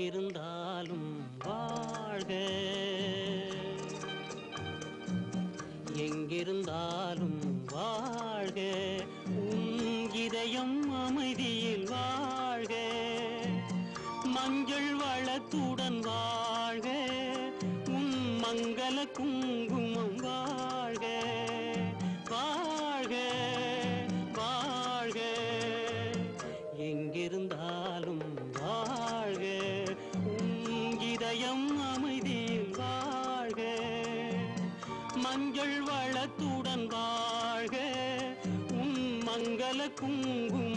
எங்கிருந்தாலும் வாழ்க, எங்கிருந்தாலும் வாழ்க, உன் இதயம் அமைதியில் வாழ்க, மஞ்சள் வளத்துடன் வாழ்க, உன் மங்கள குங்குமம் வாழ்க, வாழ்க வாழ்க, எங்கிருந்தாலும் வாழ்க, உன் இதயம் அமைதியில் வாழ்க, மஞ்சள் வளத்துடன் வாழ்க, உன் மங்கள குங்குமம்